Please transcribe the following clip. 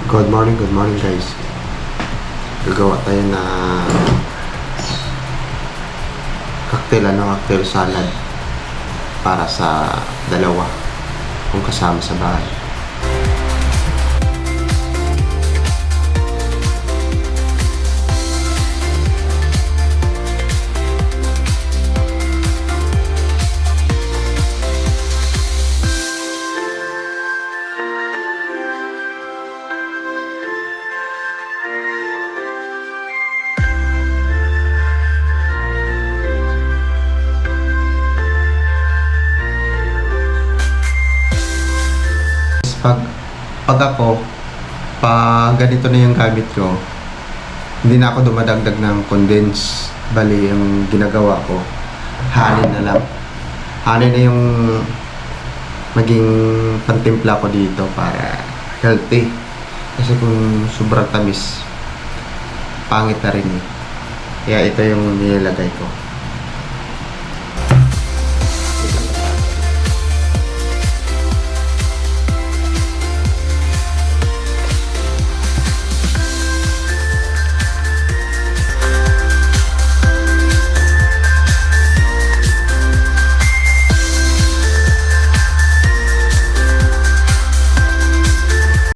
Good morning guys. Gagawa tayo na cocktail salad para sa dalawa kung kasama sa bahay. Pag ganito na yung gamit ko, hindi na ako dumadagdag ng condense. Bali, yung ginagawa ko, hanin na lang. Hanin na yung maging pantimpla ko dito para healthy. Kasi kung sobrang tamis, pangit na rin. Kaya ito yung nilalagay ko.